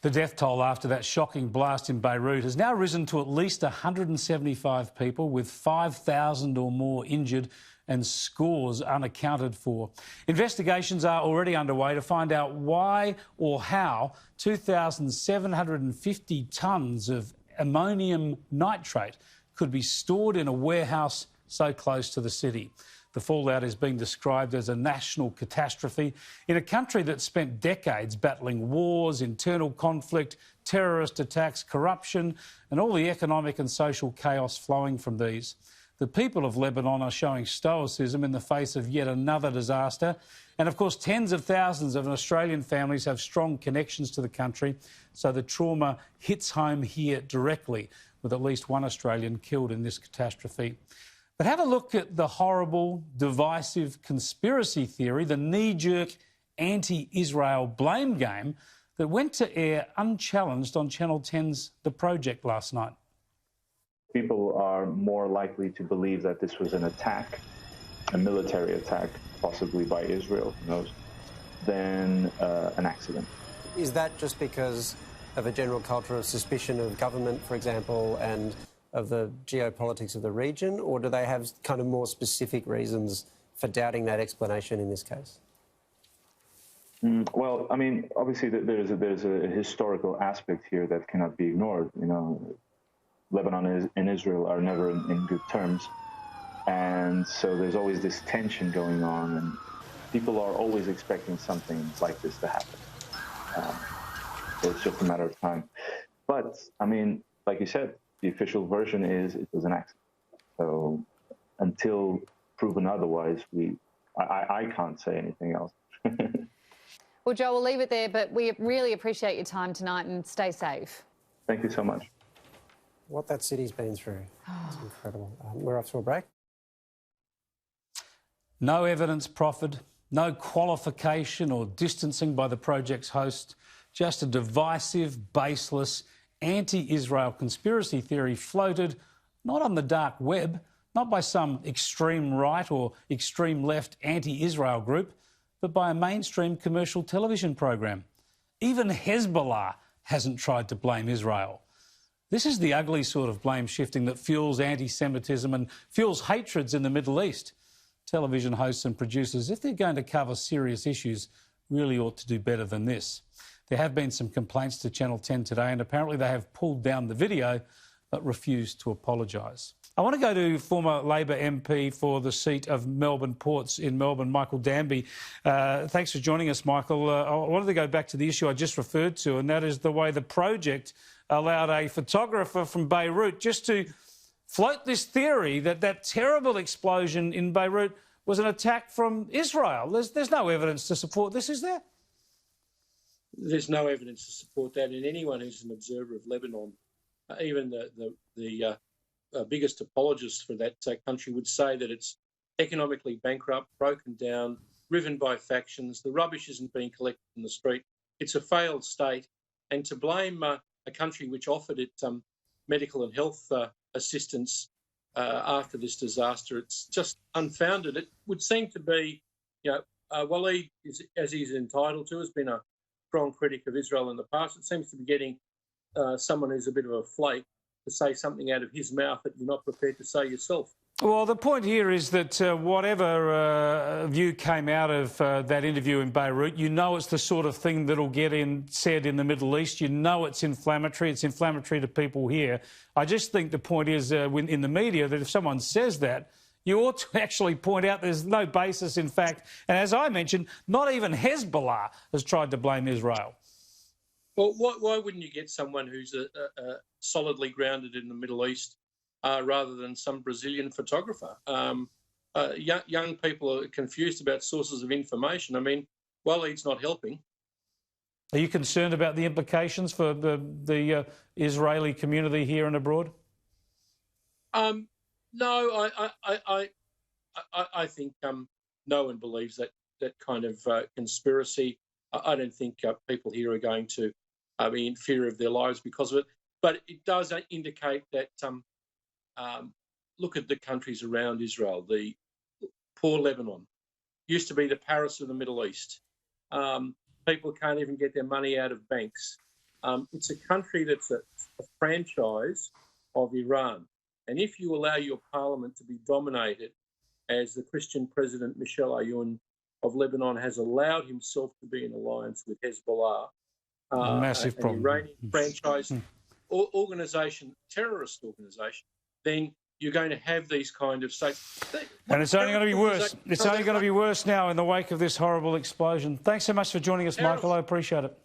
The death toll after that shocking blast in Beirut has now risen to at least 175 people, with 5,000 or more injured and scores unaccounted for. Investigations are already underway to find out why or how 2,750 tonnes of ammonium nitrate could be stored in a warehouse so close to the city. The fallout is being described as a national catastrophe in a country that spent decades battling wars, internal conflict, terrorist attacks, corruption, and all the economic and social chaos flowing from these. The people of Lebanon are showing stoicism in the face of yet another disaster. And of course, tens of thousands of Australian families have strong connections to the country, so the trauma hits home here directly, with at least one Australian killed in this catastrophe. But have a look at the horrible, divisive conspiracy theory, the knee-jerk anti-Israel blame game that went to air unchallenged on Channel 10's The Project last night. People are more likely to believe that this was an attack, a military attack, possibly by Israel, who knows, than an accident. Is that just because of a general culture of suspicion of government, for example, and of the geopolitics of the region, or do they have kind of more specific reasons for doubting that explanation in this case? Well, I mean, obviously there's a historical aspect here that cannot be ignored. You know, Lebanon and Israel are never in good terms, and so there's always this tension going on, and people are always expecting something like this to happen. So it's just a matter of time. But, I mean, like you said, the official version is it was an accident. So until proven otherwise, I can't say anything else. Well, Joe, we'll leave it there, but we really appreciate your time tonight and stay safe. Thank you so much. What that city's been through. It's incredible. We're off to a break. No evidence proffered, no qualification or distancing by the project's host, just a divisive, baseless, anti-Israel conspiracy theory floated not on the dark web, not by some extreme right or extreme left anti-Israel group, but by a mainstream commercial television program. Even Hezbollah hasn't tried to blame Israel. This is the ugly sort of blame shifting that fuels anti-Semitism and fuels hatreds in the Middle East. Television hosts and producers, if they're going to cover serious issues, really ought to do better than this. There have been some complaints to Channel 10 today, and apparently they have pulled down the video but refused to apologise. I want to go to former Labor MP for the seat of Melbourne Ports in Melbourne, Michael Danby. Thanks for joining us, Michael. I wanted to go back to the issue I just referred to, and that is the way the project allowed a photographer from Beirut just to float this theory that that terrible explosion in Beirut was an attack from Israel. There's no evidence to support this, is there? There's no evidence to support that, and anyone who's an observer of Lebanon, even the biggest apologists for that country, would say that it's economically bankrupt, broken down, riven by factions. The rubbish isn't being collected in the street. It's a failed state, and to blame a country which offered it medical and health assistance after this disaster, it's just unfounded. It would seem to be, Waleed, as he's entitled to, has been a strong critic of Israel in the past. It seems to be getting someone who's a bit of a flake to say something out of his mouth that you're not prepared to say yourself. Well, the point here is that whatever view came out of that interview in Beirut, you know it's the sort of thing that'll get said in the Middle East. You know it's inflammatory. It's inflammatory to people here. I just think the point is in the media that if someone says that, you ought to actually point out there's no basis in fact. And as I mentioned, not even Hezbollah has tried to blame Israel. Well, why wouldn't you get someone who's solidly grounded in the Middle East rather than some Brazilian photographer? Young people are confused about sources of information. I mean, Waleed's not helping. Are you concerned about the implications for the Israeli community here and abroad? No, I think no one believes that kind of conspiracy. I don't think people here are going to be in fear of their lives because of it. But it does indicate that, look at the countries around Israel. The poor Lebanon used to be the Paris of the Middle East. People can't even get their money out of banks. It's a country that's a franchise of Iran. And if you allow your parliament to be dominated, as the Christian president Michel Aoun of Lebanon has allowed himself to be in alliance with Hezbollah, massive an problem. Iranian franchise organisation, terrorist organisation, then you're going to have these kind of states. And it's only going to be worse. It's only going to be worse now in the wake of this horrible explosion. Thanks so much for joining us, Michael. I appreciate it.